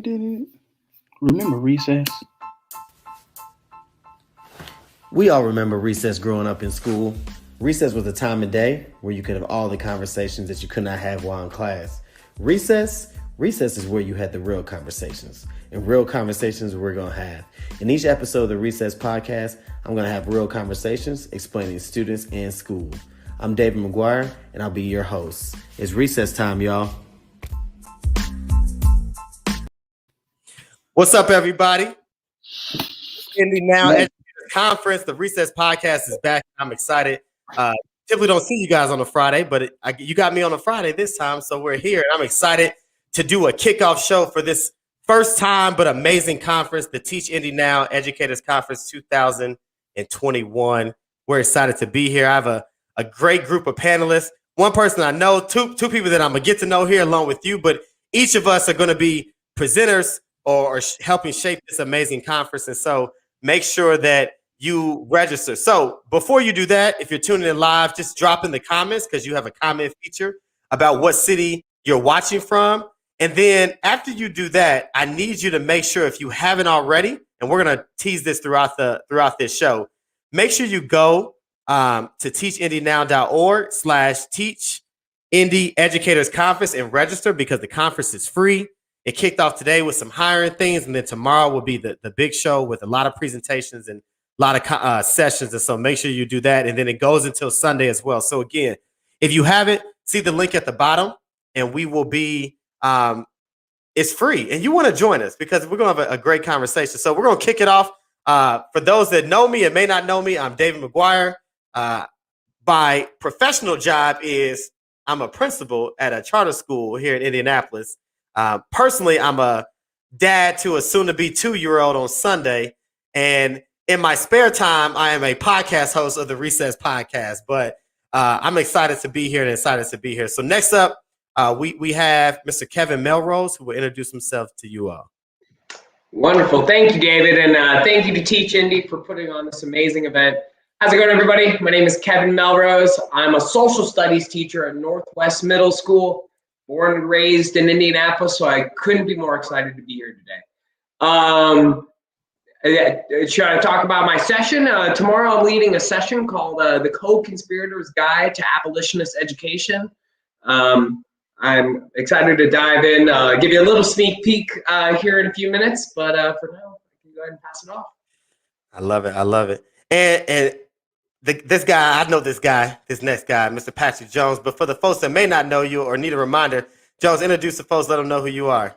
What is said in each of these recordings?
did it. Remember recess? We all remember recess growing up in school. Recess was a time of day where you could have all the conversations that you could not have while in class. Recess is where you had the real conversations. And real conversations we're going to have. In each episode of the Recess podcast, I'm going to have real conversations explaining students and school. I'm David Mcguire, and I'll be your host. It's recess time, y'all. What's up, everybody? Indy now. Educators Conference, the Recess podcast is back. I'm excited. Typically don't see you guys on a Friday, but you got me on a Friday this time, so we're here. I'm excited to do a kickoff show for this first time but amazing conference, the Teach Indy Now Educators Conference 2021. We're excited to be here. I have a great group of panelists. One person I know, two people that I'm gonna get to know here along with you, but each of us are going to be presenters or helping shape this amazing conference. And so make sure that you register. So before you do that, if you're tuning in live, just drop in the comments because you have a comment feature about what city you're watching from. And then after you do that, I need you to make sure, if you haven't already, and we're going to tease this throughout this show, make sure you go to teachindynow.org/Teach Indy Educators Conference and register, because the conference is free. It kicked off today with some hiring things, and then tomorrow will be the big show with a lot of presentations and a lot of sessions. And so make sure you do that. And then it goes until Sunday as well. So again, if you haven't, see the link at the bottom, and we will be, it's free. And you want to join us because we're going to have a great conversation. So we're going to kick it off. For those that know me and may not know me, I'm David Mcguire. My professional job is I'm a principal at a charter school here in Indianapolis. Personally, I'm a dad to a soon-to-be 2-year-old on Sunday. And in my spare time, I am a podcast host of the Recess podcast. But I'm excited to be here. So next up, we have Mr. Kevin Melrose, who will introduce himself to you all. Wonderful. Thank you, David. And thank you to Teach Indy for putting on this amazing event. How's it going, everybody? My name is Kevin Melrose. I'm a social studies teacher at Northwest Middle School. Born and raised in Indianapolis, so I couldn't be more excited to be here today. Should I talk about my session? Tomorrow I'm leading a session called The Co-Conspirator's Guide to Abolitionist Education. I'm excited to dive in, give you a little sneak peek here in a few minutes, but for now, I can go ahead and pass it off. I love it. And this guy, I know this next guy, Mr. Patrick Jones. But for the folks that may not know you or need a reminder, Jones, introduce the folks, let them know who you are.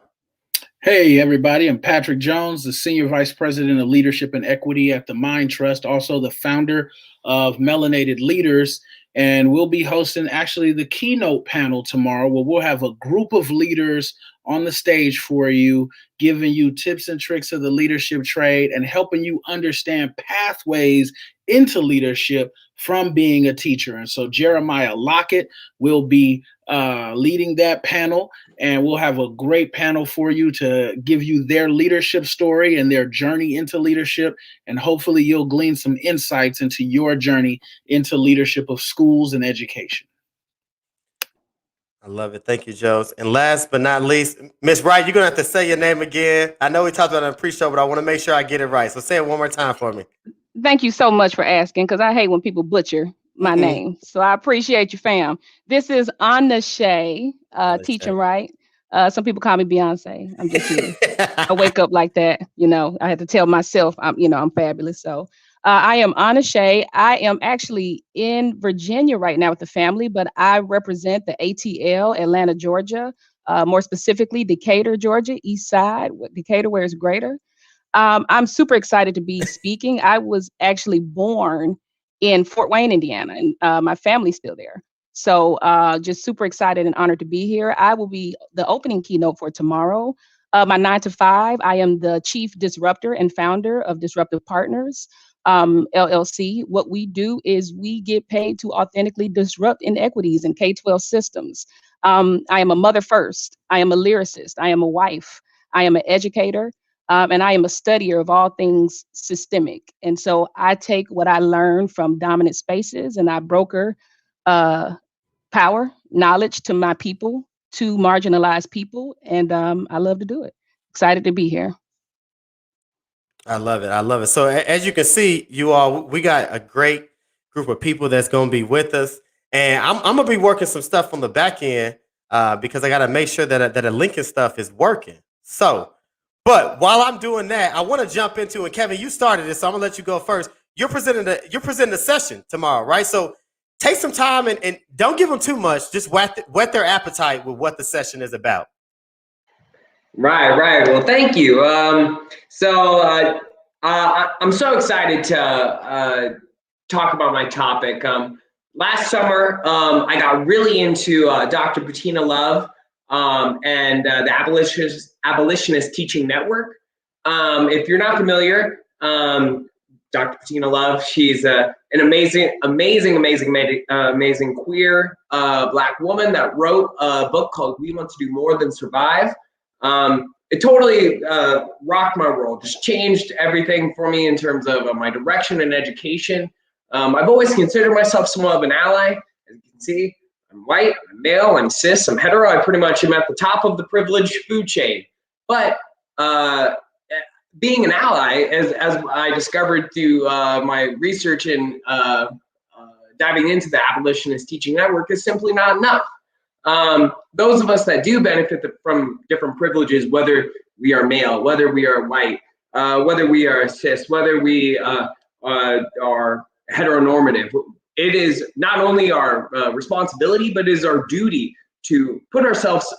Hey, everybody. I'm Patrick Jones, the Senior Vice President of Leadership and Equity at the Mind Trust, also the founder of Melanated Leaders. And we'll be hosting actually the Keynote panel tomorrow, where we'll have a group of leaders on the stage for you, giving you tips and tricks of the leadership trade and helping you understand pathways into leadership from being a teacher. And so Jeremiah Lockett will be leading that panel, and we'll have a great panel for you to give you their leadership story and their journey into leadership. And hopefully you'll glean some insights into your journey into leadership of schools and education. I love it. Thank you, Jones. And last but not least, Miss Wright, you're going to have to say your name again. I know we talked about it on the pre-show, but I want to make sure I get it right. So say it one more time for me. Thank you so much for asking, because I hate when people butcher my name. So I appreciate you, fam. This is Anashay, teaching Wright. Some people call me Beyonce. I'm just kidding. I wake up like that. I had to tell myself I'm fabulous. So I am Anashay. I am actually in Virginia right now with the family, but I represent the ATL, Atlanta, Georgia, more specifically Decatur, Georgia, East Side, Decatur, where it's greater. I'm super excited to be speaking. I was actually born in Fort Wayne, Indiana, and my family's still there. So just super excited and honored to be here. I will be the opening keynote for tomorrow. My 9 to 5, I am the chief disruptor and founder of Disruptive Partners, LLC. What we do is we get paid to authentically disrupt inequities in K-12 systems. I am a mother first. I am a lyricist. I am a wife. I am an educator. And I am a studier of all things systemic. And so I take what I learned from dominant spaces and I broker power, knowledge to my people, to marginalized people. And I love to do it. excited to be here. I love it. I love it. So as you can see, you all, we got a great group of people that's going to be with us. And I'm going to be working some stuff on the back end because I got to make sure that a linking stuff is working. So, but while I'm doing that, I want to jump into, and Kevin, you started it, so I'm going to let you go first. You're presenting the session tomorrow, right? So take some time and don't give them too much. Just whet their appetite with what the session is about. Right. Well, thank you. I'm so excited to talk about my topic. Last summer, I got really into Dr. Bettina Love and the Abolitionist Teaching Network. If you're not familiar, Dr. Bettina Love, she's an amazing queer Black woman that wrote a book called We Want to Do More Than Survive. It totally rocked my world, just changed everything for me in terms of my direction in education. I've always considered myself somewhat of an ally. As you can see, I'm white, I'm male, I'm cis, I'm hetero. I pretty much am at the top of the privileged food chain. But being an ally, as I discovered through my research and diving into the Abolitionist Teaching Network, is simply not enough. Those of us that do benefit from different privileges, whether we are male, whether we are white, whether we are cis, whether we are heteronormative, it is not only our responsibility, but it is our duty to put ourselves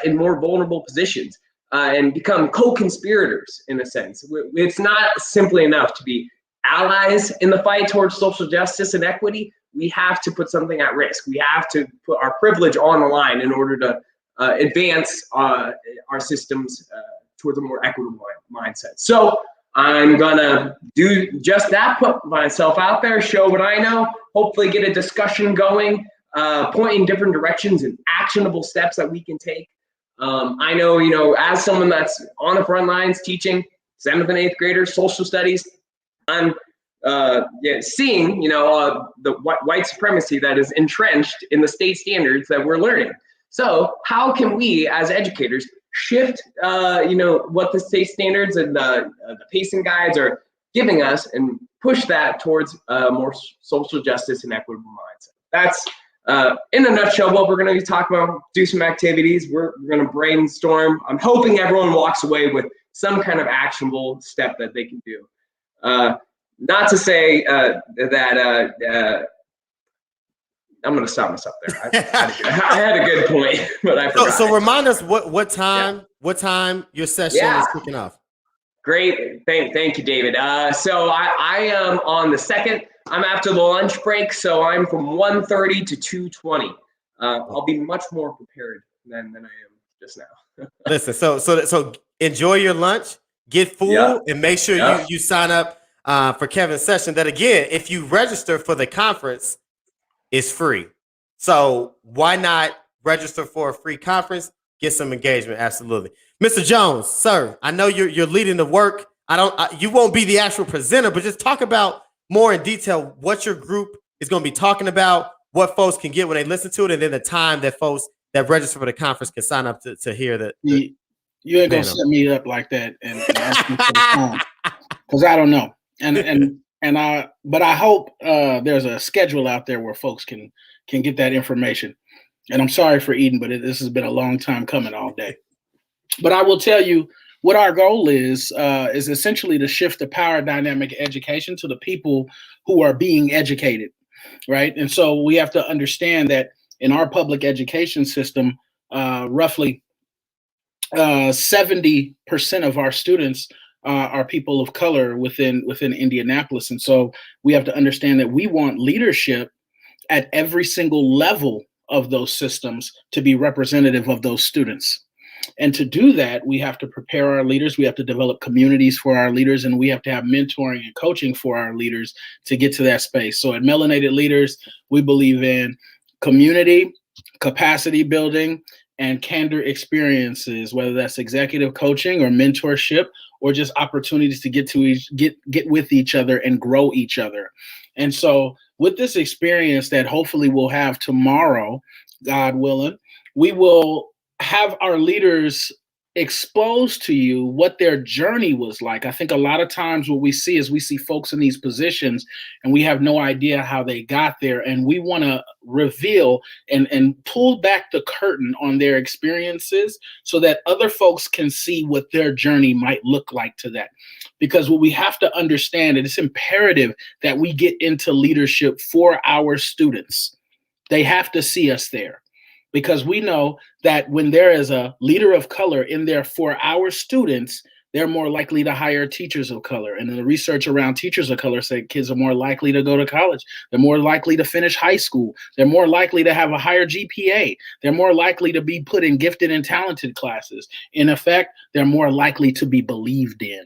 in more vulnerable positions and become co-conspirators in a sense. It's not simply enough to be allies in the fight towards social justice and equity. We have to put something at risk. We have to put our privilege on the line in order to advance our systems towards a more equitable mindset. So I'm gonna do just that, put myself out there, show what I know, hopefully get a discussion going, point in different directions and actionable steps that we can take. I know, as someone that's on the front lines teaching 7th and 8th graders social studies, I'm seeing, the white supremacy that is entrenched in the state standards that we're learning. So how can we as educators shift, what the state standards and the pacing guides are giving us and push that towards more social justice and equitable mindset? That's in a nutshell what we're going to be talking about. Do some activities. We're going to brainstorm. I'm hoping everyone walks away with some kind of actionable step that they can do. Not to say that I'm going to stop myself there. I had a good point, but I forgot. So remind us what time your session is kicking off. Great, thank you, David. So I am on the 2nd. I'm after the lunch break, so I'm from 1:30 to 2:20. I'll be much more prepared than I am just now. Listen, so enjoy your lunch, get full, and make sure you sign up for Kevin's session. That again, if you register for the conference, it's free. So why not register for a free conference? Get some engagement. Absolutely. Mr. Jones, sir, I know you're leading the work. You won't be the actual presenter, but just talk about more in detail what your group is going to be talking about, what folks can get when they listen to it, and then the time that folks that register for the conference can sign up to hear that. You ain't gonna set me up like that and ask me for the time, because I don't know. But I hope there's a schedule out there where folks can get that information. And I'm sorry for Eden, but this has been a long time coming all day. But I will tell you what our goal is essentially to shift the power dynamic education to the people who are being educated, right? And so we have to understand that in our public education system, roughly 70% of our students are people of color within Indianapolis. And so we have to understand that we want leadership at every single level of those systems to be representative of those students. And to do that, we have to prepare our leaders. We have to develop communities for our leaders, and we have to have mentoring and coaching for our leaders to get to that space. So at Melanated Leaders, we believe in community, capacity building, and candor experiences, whether that's executive coaching or mentorship, or just opportunities to get with each other and grow each other. And so with this experience that hopefully we'll have tomorrow, God willing, we will have our leaders expose to you what their journey was like. I think a lot of times what we see is we see folks in these positions and we have no idea how they got there. And we want to reveal and pull back the curtain on their experiences so that other folks can see what their journey might look like to that. Because what we have to understand, and it's imperative that we get into leadership for our students. They have to see us there. Because we know that when there is a leader of color in there for our students, they're more likely to hire teachers of color. And the research around teachers of color say kids are more likely to go to college. They're more likely to finish high school. They're more likely to have a higher GPA. They're more likely to be put in gifted and talented classes. In effect, they're more likely to be believed in.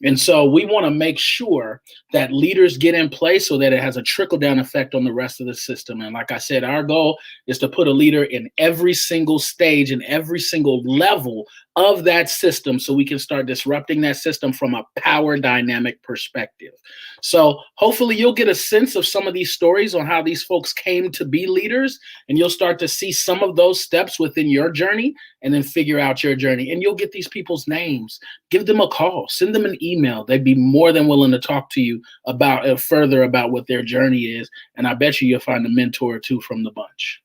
And so we want to make sure that leaders get in place so that it has a trickle-down effect on the rest of the system. And like I said, our goal is to put a leader in every single stage and every single level of that system so we can start disrupting that system from a power dynamic perspective. So hopefully you'll get a sense of some of these stories on how these folks came to be leaders, and you'll start to see some of those steps within your journey and then figure out your journey. And you'll get these people's names, give them a call, send them an email. They'd be more than willing to talk to you about further about what their journey is. And I bet you'll find a mentor or two from the bunch.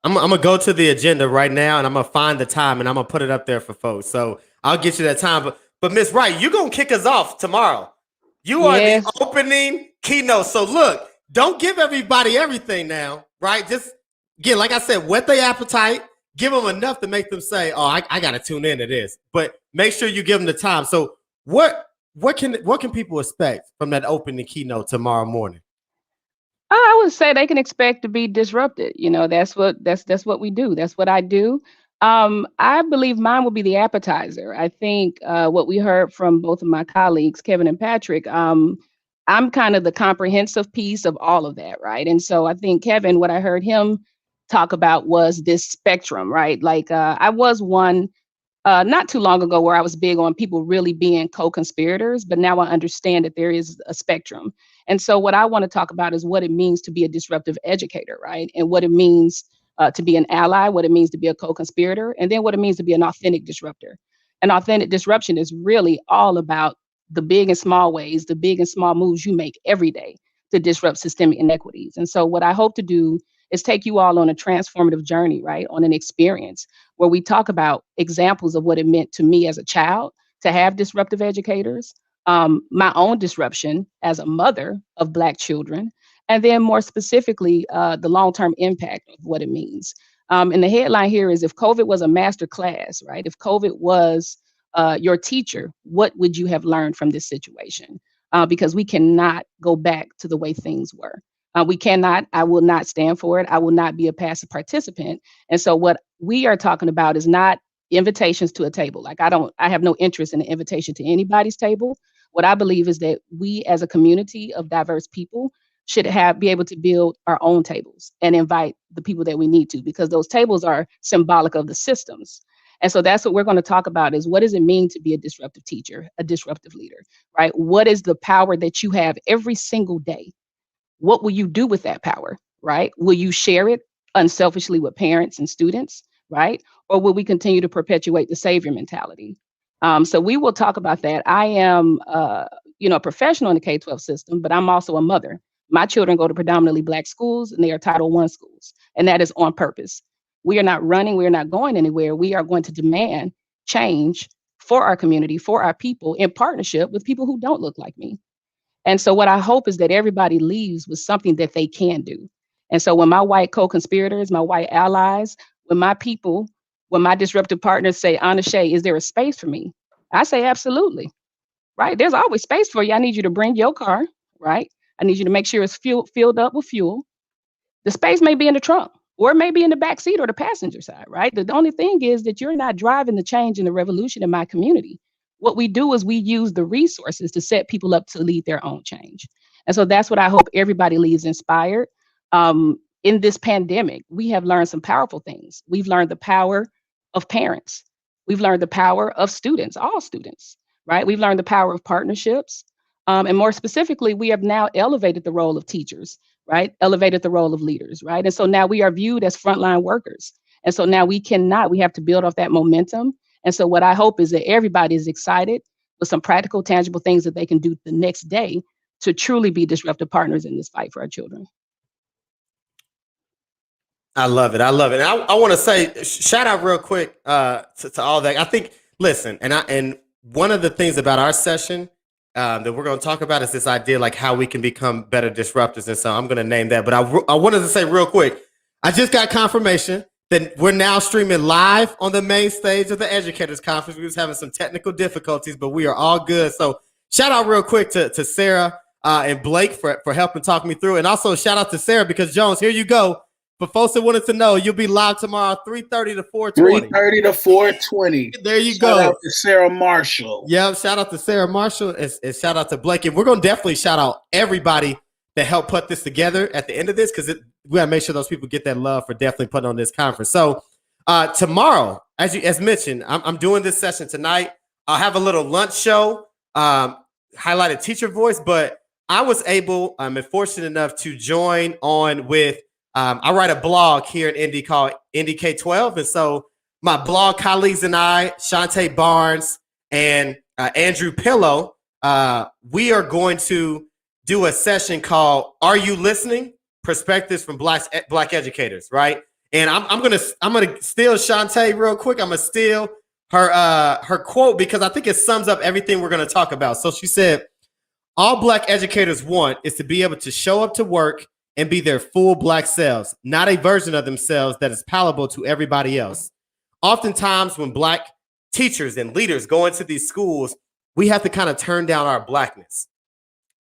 I'm gonna go to the agenda right now, and I'm gonna find the time, and I'm gonna put it up there for folks. So I'll get you that time. But Miss Wright, you're gonna kick us off tomorrow. You are the opening keynote. So look, don't give everybody everything now, right? Just again, like I said, whet their appetite. Give them enough to make them say, "Oh, I gotta tune into this." But make sure you give them the time. So what can people expect from that opening keynote tomorrow morning? I would say they can expect to be disrupted. You know, that's what we do. That's what I do. I believe mine will be the appetizer. I think what we heard from both of my colleagues, Kevin and Patrick, I'm kind of the comprehensive piece of all of that, right? And so I think Kevin, what I heard him talk about was this spectrum, right? Like I was one not too long ago where I was big on people really being co-conspirators, but now I understand that there is a spectrum. And so what I want to talk about is what it means to be a disruptive educator, right? And what it means to be an ally, what it means to be a co-conspirator, and then what it means to be an authentic disruptor. An authentic disruption is really all about the big and small ways, the big and small moves you make every day to disrupt systemic inequities. And so what I hope to do is take you all on a transformative journey, right? On an experience where we talk about examples of what it meant to me as a child to have disruptive educators, my own disruption as a mother of Black children, and then more specifically, the long-term impact of what it means. And the headline here is, if COVID was a master class, right? If COVID was your teacher, what would you have learned from this situation? Because we cannot go back to the way things were. We cannot, I will not stand for it. I will not be a passive participant. And so what we are talking about is not invitations to a table. Like I have no interest in an invitation to anybody's table. What I believe is that we as a community of diverse people should be able to build our own tables and invite the people that we need to, because those tables are symbolic of the systems. And so that's what we're going to talk about is, what does it mean to be a disruptive teacher, a disruptive leader, right? What is the power that you have every single day? What will you do with that power, right? Will you share it unselfishly with parents and students, right? Or will we continue to perpetuate the savior mentality? So we will talk about that. I am, a professional in the K-12 system, but I'm also a mother. My children go to predominantly Black schools, and they are Title I schools, and that is on purpose. We are not running. We are not going anywhere. We are going to demand change for our community, for our people, in partnership with people who don't look like me. And so what I hope is that everybody leaves with something that they can do. And so when my white co-conspirators, my white allies, when my people, when my disruptive partners say, Anashay, is there a space for me? I say, absolutely, right? There's always space for you. I need you to bring your car, right? I need you to make sure it's filled up with fuel. The space may be in the trunk, or it may be in the back seat or the passenger side, right? The only thing is that you're not driving the change and the revolution in my community. What we do is we use the resources to set people up to lead their own change. And so that's what I hope everybody leaves inspired. In this pandemic, we have learned some powerful things. We've learned the power of parents. We've learned the power of students, all students, right? We've learned the power of partnerships. And more specifically, we have now elevated the role of teachers right? Elevated the role of leaders, right? And so now we are viewed as frontline workers. And so now we have to build off that momentum. And so what I hope is that everybody is excited with some practical, tangible things that they can do the next day to truly be disruptive partners in this fight for our children. I love it. I love it. And I want to say, shout out real quick to all that. I think, listen, and one of the things about our session that we're going to talk about is this idea, like how we can become better disruptors. And so I'm going to name that. But I wanted to say real quick, I just got confirmation that we're now streaming live on the main stage of the Educators Conference. We was having some technical difficulties, but we are all good. So shout out real quick to Sarah and Blake for helping talk me through. And also shout out to Sarah, because Jones, here you go. For folks that wanted to know, you'll be live tomorrow, 3:30 to 4:20. 3:30 to 4:20. There you Shout go. out to Sarah Marshall. Yeah, shout out to Sarah Marshall and shout out to Blake. And we're going to definitely shout out everybody that helped put this together at the end of this, because we got to make sure those people get that love for definitely putting on this conference. So tomorrow, as mentioned, I'm doing this session tonight. I'll have a little lunch show, highlighted teacher voice, but I was able, I'm fortunate enough to join on with, I write a blog here in Indy called Indy K-12. And so my blog colleagues and I, Shantae Barnes and Andrew Pillow, we are going to do a session called Are You Listening? Perspectives from Black Educators, right? And I'm gonna steal Shantae real quick. I'm gonna steal her quote, because I think it sums up everything we're gonna talk about. So she said, all Black educators want is to be able to show up to work and be their full Black selves, not a version of themselves that is palatable to everybody else. Oftentimes when Black teachers and leaders go into these schools, we have to kind of turn down our Blackness.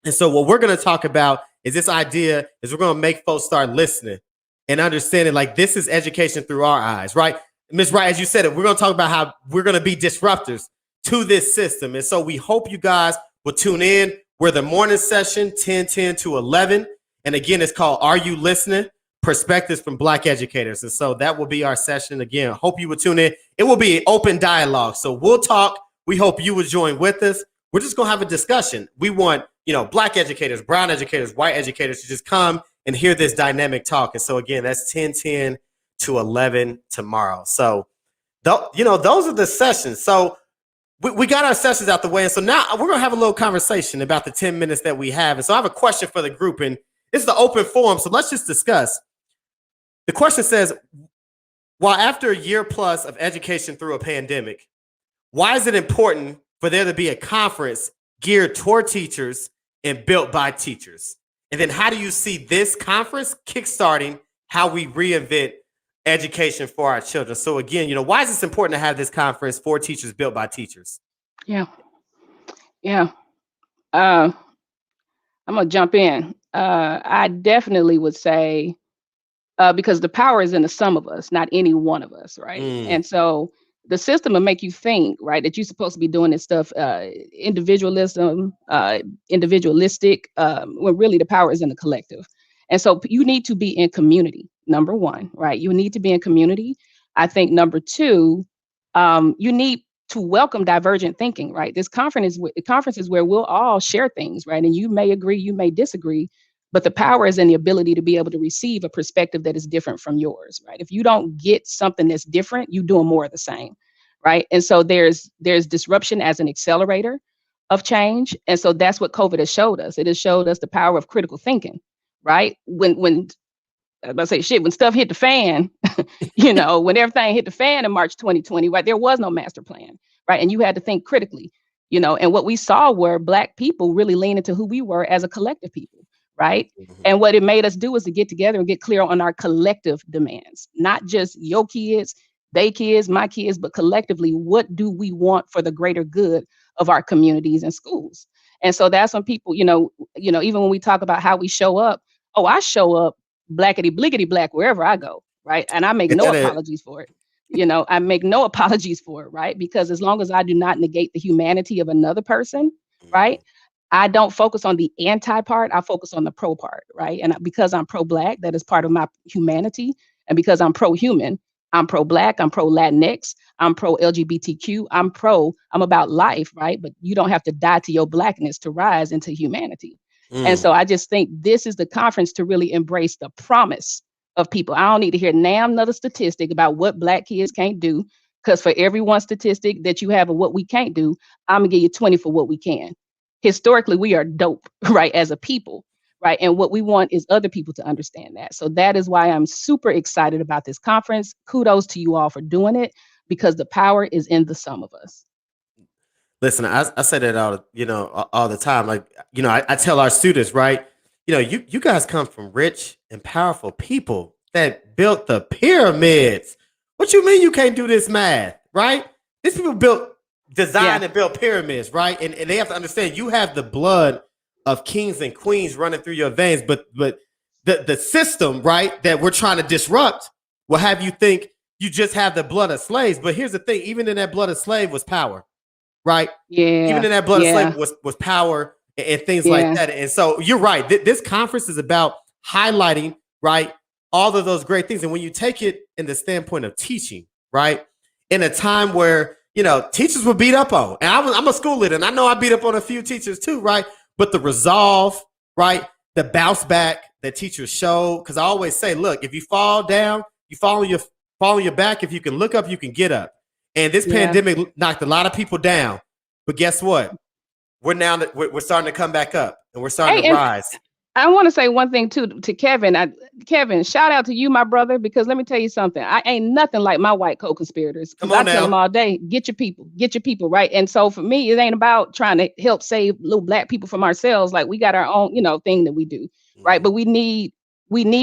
And so what we're going to talk about is this idea is we're going to make folks start listening and understanding, like, this is education through our eyes, right? Ms. Wright, as you said it, we're going to talk about how we're going to be disruptors to this system. And so we hope you guys will tune in. We're the morning session, 10 to 11. And again, it's called Are You Listening? Perspectives from Black Educators. And so that will be our session. Again, hope you will tune in. It will be an open dialogue. So we'll talk. We hope you will join with us. We're just going to have a discussion. We want, Black educators, brown educators, white educators to just come and hear this dynamic talk. And so again, that's 10 to 11 tomorrow. So, those are the sessions. So we got our sessions out the way. And so now we're going to have a little conversation about the 10 minutes that we have. And so I have a question for the group, and it's the open forum. So let's just discuss. The question says, while after a year plus of education through a pandemic, why is it important for there to be a conference geared toward teachers and built by teachers? And then how do you see this conference kickstarting how we reinvent education for our children? So again, why is this important to have this conference for teachers built by teachers? Yeah. I'm going to jump in. I definitely would say, because the power is in the sum of us, not any one of us, right? And so the system will make you think, right, that you're supposed to be doing this stuff, individualistic, when really the power is in the collective. And so you need to be in community, number one, right? You need to be in community. I think number two, you need to welcome divergent thinking, right? This conference is where we'll all share things, right? And you may agree, you may disagree, but the power is in the ability to be able to receive a perspective that is different from yours, right? If you don't get something that's different, you're doing more of the same, right? And so there's disruption as an accelerator of change. And so that's what COVID has showed us. It has showed us the power of critical thinking, right? When stuff hit the fan, when everything hit the fan in March 2020, right, there was no master plan, right? And you had to think critically, and what we saw were Black people really lean into who we were as a collective people, right? Mm-hmm. And what it made us do was to get together and get clear on our collective demands, not just your kids, they kids, my kids, but collectively, what do we want for the greater good of our communities and schools? And so that's when people, even when we talk about how we show up, I show up blackety blickety black wherever I go, right? And I make no apologies for it. I make no apologies for it, right? Because as long as I do not negate the humanity of another person, right? I don't focus on the anti part, I focus on the pro part, right? And because I'm pro-Black, that is part of my humanity. And because I'm pro-human, I'm pro-Black, I'm pro-Latinx, I'm pro-LGBTQ, I'm about life, right? But you don't have to die to your Blackness to rise into humanity. And so I just think this is the conference to really embrace the promise of people. I don't need to hear another statistic about what Black kids can't do, because for every one statistic that you have of what we can't do, I'm gonna give you 20 for what we can. Historically, we are dope, right, as a people, right? And what we want is other people to understand that. So that is why I'm super excited about this conference. Kudos to you all for doing it, because the power is in the sum of us. Listen, I say that all the time. Like, I tell our students, right? You guys come from rich and powerful people that built the pyramids. What you mean you can't do this math, right? These people designed and built pyramids, right? And they have to understand you have the blood of kings and queens running through your veins, but the system, right, that we're trying to disrupt will have you think you just have the blood of slaves. But here's the thing, even in that blood of slave was power, right? Yeah. Even in that blood of slave was power and things like that. And so you're right. This conference is about highlighting, right, all of those great things. And when you take it in the standpoint of teaching, right, in a time where, teachers were beat up on, and I'm a school leader, and I know I beat up on a few teachers too, right? But the resolve, right, the bounce back that teachers show, because I always say, look, if you fall down, you fall on your back. If you can look up, you can get up. And this pandemic knocked a lot of people down. But guess what? We're starting to come back up, and we're starting to rise. I want to say one thing too to Kevin. Kevin, shout out to you, my brother, because let me tell you something. I ain't nothing like my white co-conspirators. Come on, I tell them all day, get your people, right? And so for me, it ain't about trying to help save little Black people from ourselves. Like, we got our own, thing that we do, right? But we need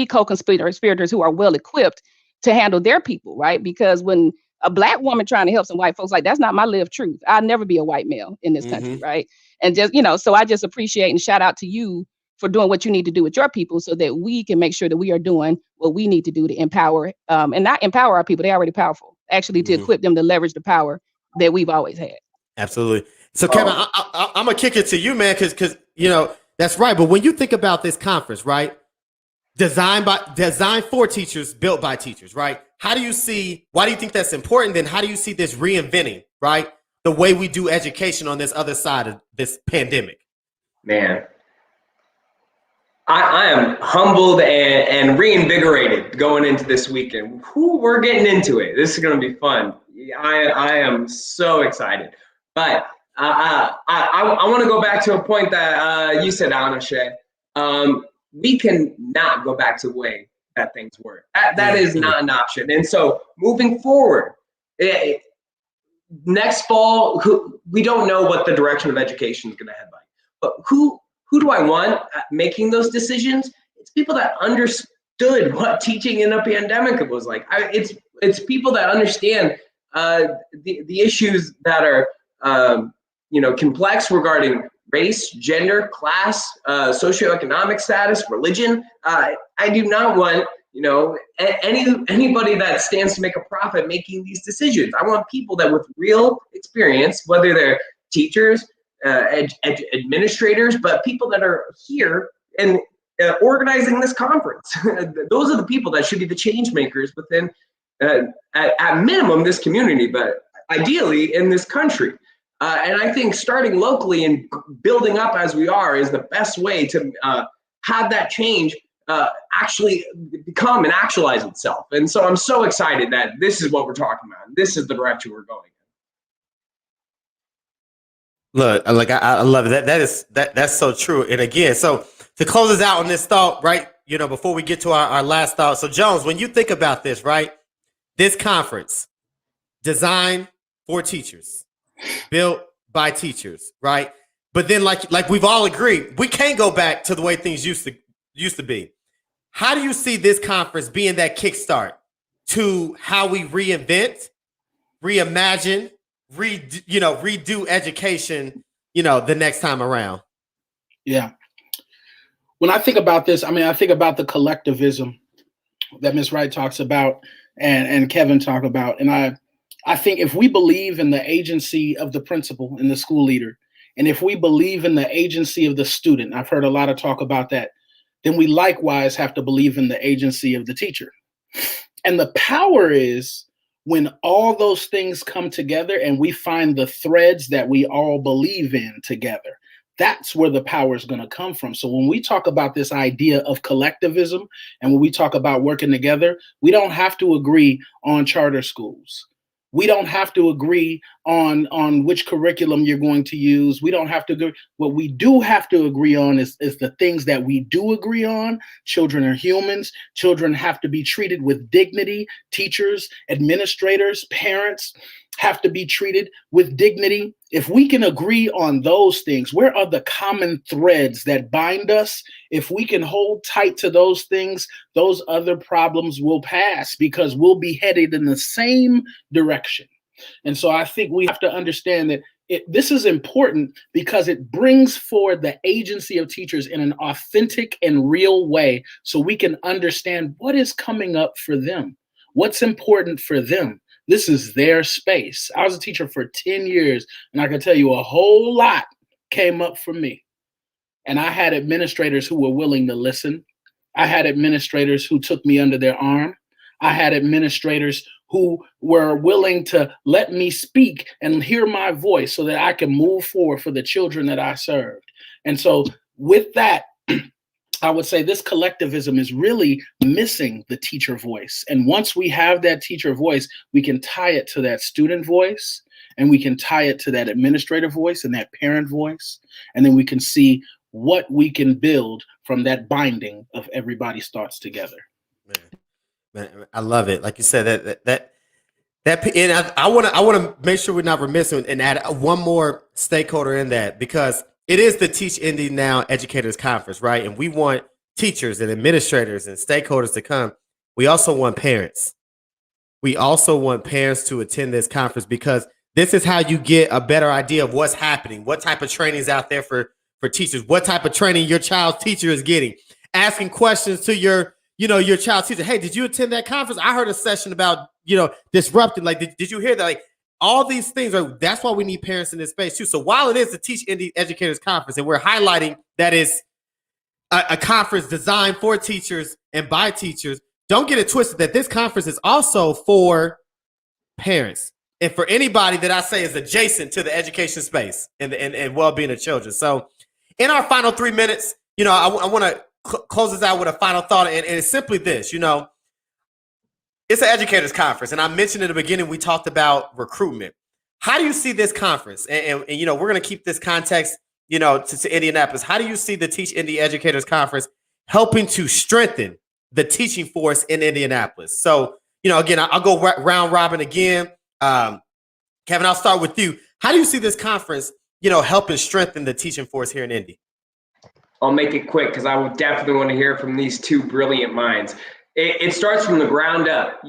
co-conspirators who are well equipped to handle their people, right? Because when a Black woman trying to help some white folks, like, that's not my lived truth. I'll never be a white male in this country, right? And just, so I just appreciate and shout out to you for doing what you need to do with your people, so that we can make sure that we are doing what we need to do to empower, and not empower our people. They're already powerful, actually, to equip them to leverage the power that we've always had. Absolutely. So Kevin, I'm gonna kick it to you, man, because that's right. But when you think about this conference, right, designed for teachers, built by teachers, right? Why do you think that's important? Then how do you see this reinventing, right, the way we do education on this other side of this pandemic? Man, I am humbled and reinvigorated going into this weekend. We're getting into it. This is going to be fun. I am so excited. But I want to go back to a point that you said, Anashay. We can not go back to the way that things were. That is not an option. And so moving forward, next fall, we don't know what the direction of education is going to head like. But who do I want making those decisions? It's people that understood what teaching in a pandemic was like. It's people that understand the issues that are complex regarding race, gender, class, socioeconomic status, religion. I do not want anybody that stands to make a profit making these decisions. I want people that with real experience, whether they're teachers, administrators, but people that are here and organizing this conference. Those are the people that should be the change makers within, at minimum, this community, but ideally in this country. And I think starting locally and building up as we are is the best way to have that change actually become and actualize itself. And so I'm so excited that this is what we're talking about. This is the direction we're going. Look, like I love it. That's so true. And again, so to close us out on this thought, right? Before we get to our last thought. So Jones, when you think about this, right? This conference designed for teachers, built by teachers, right? But then like we've all agreed, we can't go back to the way things used to be. How do you see this conference being that kickstart to how we reinvent, reimagine, redo education, the next time around? Yeah. When I think about this, I think about the collectivism that Ms. Wright talks about and Kevin talk about. And I think if we believe in the agency of the principal and the school leader, and if we believe in the agency of the student, I've heard a lot of talk about that, then we likewise have to believe in the agency of the teacher. And the power is when all those things come together and we find the threads that we all believe in together. That's where the power is going to come from. So when we talk about this idea of collectivism and when we talk about working together, we don't have to agree on charter schools. We don't have to agree on which curriculum you're going to use. We don't have to agree. What we do have to agree on is the things that we do agree on. Children are humans. Children have to be treated with dignity. Teachers, administrators, parents have to be treated with dignity. If we can agree on those things, where are the common threads that bind us? If we can hold tight to those things, those other problems will pass because we'll be headed in the same direction. And so I think we have to understand that this is important because it brings forward the agency of teachers in an authentic and real way so we can understand what is coming up for them, what's important for them. This is their space. I was a teacher for 10 years, and I can tell you a whole lot came up for me. And I had administrators who were willing to listen. I had administrators who took me under their arm. I had administrators who were willing to let me speak and hear my voice so that I can move forward for the children that I served. And so with that, I would say this collectivism is really missing the teacher voice. And once we have that teacher voice, we can tie it to that student voice, and we can tie it to that administrative voice and that parent voice. And then we can see what we can build from that binding of everybody's thoughts together. Man, I love it. Like you said, and I want to make sure we're not remiss and add one more stakeholder in that, because it is the Teach Indy Now Educators Conference, right? And we want teachers and administrators and stakeholders to come. We also want parents. We also want parents to attend this conference, because this is how you get a better idea of what's happening, what type of training is out there for teachers, what type of training your child's teacher is getting, asking questions to your child's teacher. Hey, did you attend that conference? I heard a session about, disrupting. Like, did you hear that? Like, all these things that's why we need parents in this space too. So while it is the Teach Indy Educators Conference, and we're highlighting that is a conference designed for teachers and by teachers, don't get it twisted that this conference is also for parents and for anybody that I say is adjacent to the education space and well-being of children. So in our final 3 minutes, I want to close this out with a final thought, and it's simply this. It's an educators conference, and I mentioned in the beginning we talked about recruitment. How do you see this conference? And we're going to keep this context, to Indianapolis. How do you see the Teach Indy Educators Conference helping to strengthen the teaching force in Indianapolis? So, again, I'll go round robin again. Kevin, I'll start with you. How do you see this conference, helping strengthen the teaching force here in Indy? I'll make it quick because I would definitely want to hear from these two brilliant minds. It starts from the ground up.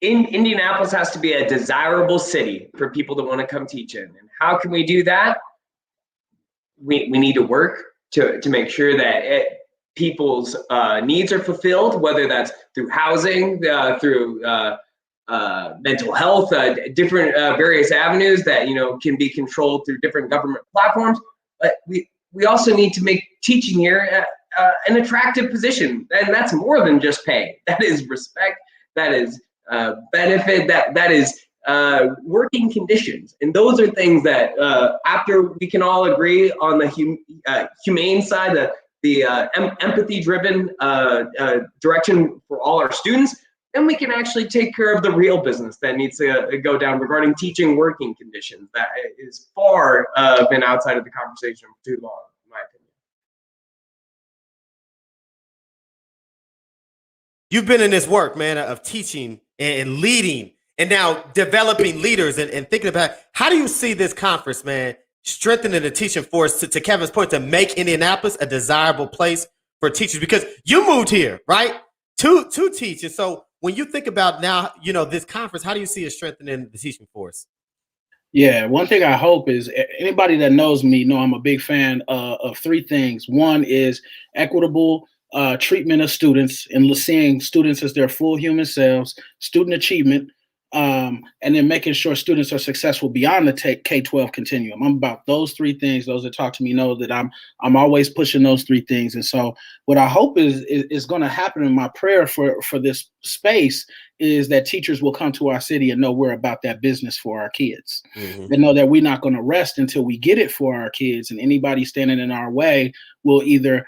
Indianapolis has to be a desirable city for people to want to come teach in. And how can we do that? We need to work to make sure that people's needs are fulfilled, whether that's through housing, through mental health, different various avenues that can be controlled through different government platforms. But we also need to make teaching here an attractive position, and that's more than just pay. That is respect. That is benefit. That is working conditions, and those are things that after we can all agree on the humane side, the empathy-driven direction for all our students, then we can actually take care of the real business that needs to go down regarding teaching working conditions. That is far been outside of the conversation for too long, in my opinion. You've been in this work, man, of teaching and leading, and now developing leaders and thinking about how do you see this conference, man, strengthening the teaching force, to Kevin's point, to make Indianapolis a desirable place for teachers, because you moved here, right, to teach. And so when you think about now, this conference, how do you see it strengthening the teaching force? Yeah, one thing I hope is anybody that knows me know I'm a big fan of three things. One is equitable treatment of students and seeing students as their full human selves, student achievement, and then making sure students are successful beyond the K-12 continuum. I'm about those three things. Those that talk to me know that I'm always pushing those three things. And so what I hope is going to happen in my prayer for this space is that teachers will come to our city and know we're about that business for our kids. Mm-hmm. And know that we're not going to rest until we get it for our kids. And anybody standing in our way will either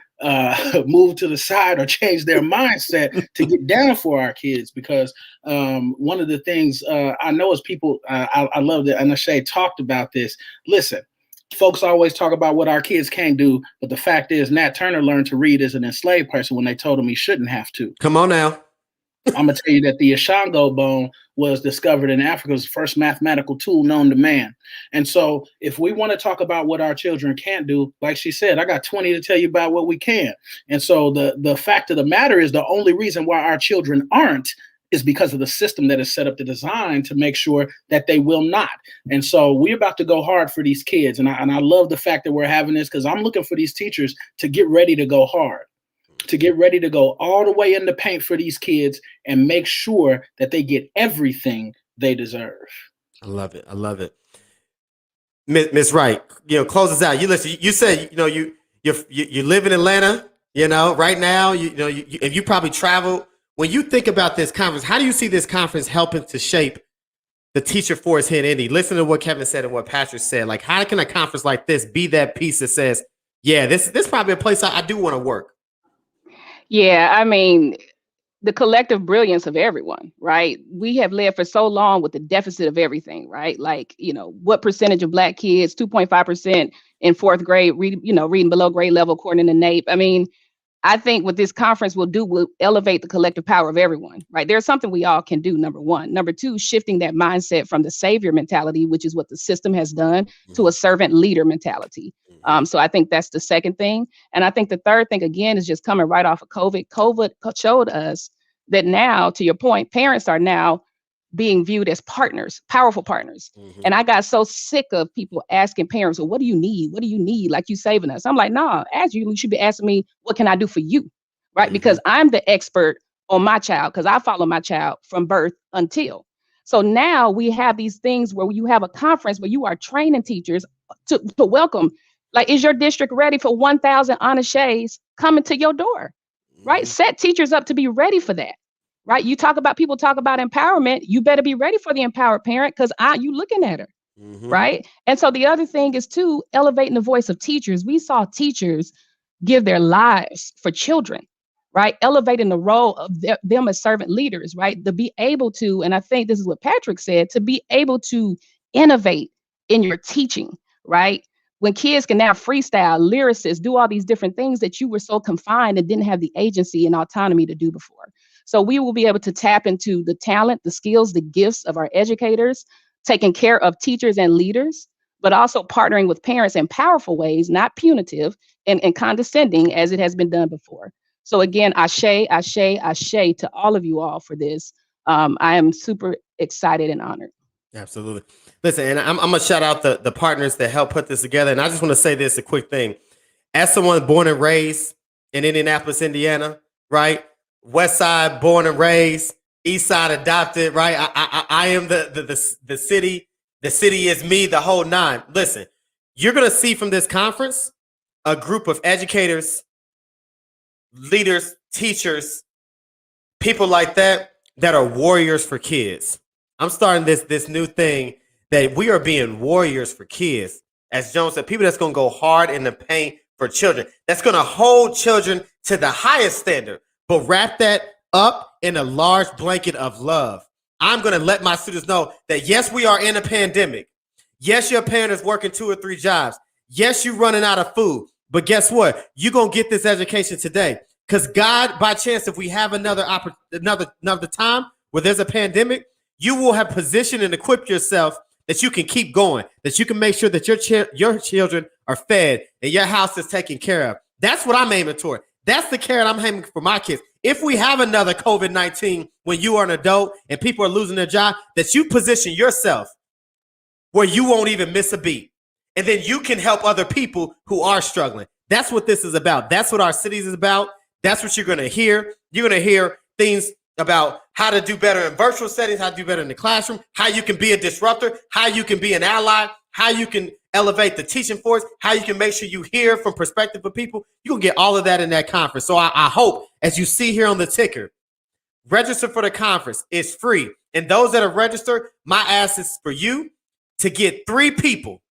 move to the side or change their mindset to get down for our kids. Because one of the things I know is people, I love that Anashay talked about this. Listen, folks always talk about what our kids can't do, but the fact is Nat Turner learned to read as an enslaved person when they told him he shouldn't have to. Come on now. I'm going to tell you that the Ashango bone was discovered in Africa as the first mathematical tool known to man. And so if we want to talk about what our children can't do, like she said, I got 20 to tell you about what we can. And so the fact of the matter is the only reason why our children aren't is because of the system that is set up to design to make sure that they will not. And so we're about to go hard for these kids. And I love the fact that we're having this because I'm looking for these teachers to get ready to go hard. To get ready to go all the way in the paint for these kids and make sure that they get everything they deserve. I love it. I love it. Miss Wright, close us out. You said, you live in Atlanta, right now, and you probably travel. When you think about this conference, how do you see this conference helping to shape the teacher force here in Indy? Listen to what Kevin said and what Patrick said. Like, how can a conference like this be that piece that says, yeah, this is probably a place I do want to work? Yeah, I mean, the collective brilliance of everyone, right? We have led for so long with the deficit of everything, right? Like, what percentage of Black kids, 2.5% in fourth grade, reading below grade level, according to NAEP. I mean, I think what this conference will elevate the collective power of everyone, right? There's something we all can do, number one. Number two, shifting that mindset from the savior mentality, which is what the system has done, to a servant leader mentality. So I think that's the second thing. And I think the third thing, again, is just coming right off of COVID. COVID showed us that now, to your point, parents are now being viewed as partners, powerful partners. Mm-hmm. And I got so sick of people asking parents, well, what do you need? What do you need? Like, you saving us. I'm like, no, you should be asking me, what can I do for you? Right. Mm-hmm. Because I'm the expert on my child, because I follow my child from birth until. So now we have these things where you have a conference where you are training teachers to welcome. Like, is your district ready for 1,000 Anashays coming to your door? Right. Mm-hmm. Set teachers up to be ready for that. Right. People talk about empowerment. You better be ready for the empowered parent, because you looking at her. Mm-hmm. Right. And so the other thing is, too, elevating the voice of teachers. We saw teachers give their lives for children. Right. Elevating the role of them as servant leaders. Right. To be able to, and I think this is what Patrick said, to be able to innovate in your teaching. Right. When kids can now freestyle, lyricists, do all these different things that you were so confined and didn't have the agency and autonomy to do before. So we will be able to tap into the talent, the skills, the gifts of our educators, taking care of teachers and leaders, but also partnering with parents in powerful ways, not punitive and condescending as it has been done before. So again, ashe to all of you all for this. I am super excited and honored. Absolutely. Listen, and I'm going to shout out the partners that helped put this together. And I just want to say this, a quick thing. As someone born and raised in Indianapolis, Indiana, right? West Side, born and raised, East Side adopted, right? I am the city. The city is me, the whole nine. Listen, you're going to see from this conference a group of educators, leaders, teachers, people like that are warriors for kids. I'm starting this new thing that we are being warriors for kids. As Jones said, people that's going to go hard in the paint for children. That's going to hold children to the highest standard, but wrap that up in a large blanket of love. I'm going to let my students know that, yes, we are in a pandemic. Yes, your parent is working 2 or 3 jobs. Yes, you're running out of food. But guess what? You're going to get this education today. Because God, by chance, if we have another time where there's a pandemic, you will have positioned and equipped yourself that you can keep going, that you can make sure that your children are fed and your house is taken care of. That's what I'm aiming toward. That's the carrot I'm aiming for my kids. If we have another COVID-19 when you are an adult and people are losing their job, that you position yourself where you won't even miss a beat. And then you can help other people who are struggling. That's what this is about. That's what our cities is about. That's what you're going to hear. You're going to hear things about how to do better in virtual settings, how to do better in the classroom, how you can be a disruptor, how you can be an ally, how you can elevate the teaching force, how you can make sure you hear from perspective of people. You're going to get all of that in that conference. So I hope, as you see here on the ticker, register for the conference. It's free. And those that are registered, my ask is for you to get 3 people,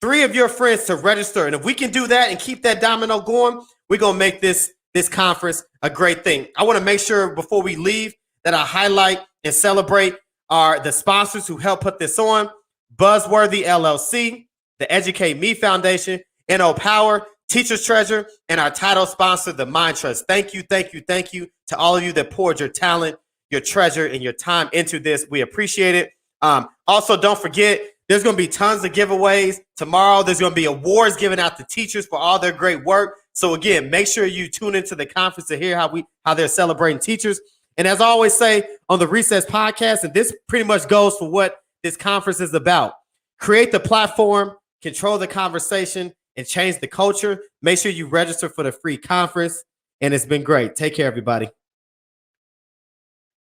3 of your friends to register. And if we can do that and keep that domino going, we're going to make this conference a great thing. I want to make sure before we leave that I highlight and celebrate the sponsors who helped put this on: Buzzworthy LLC, the Educate Me Foundation, NO Power, Teacher's Treasure, and our title sponsor, the Mind Trust. Thank you, thank you, thank you to all of you that poured your talent, your treasure, and your time into this. We appreciate it. Also, don't forget, there's going to be tons of giveaways. Tomorrow, there's going to be awards given out to teachers for all their great work. So again, make sure you tune into the conference to hear how they're celebrating teachers. And as I always say on the Recess podcast, and this pretty much goes for what this conference is about: create the platform, control the conversation, and change the culture. Make sure you register for the free conference. And it's been great. Take care, everybody.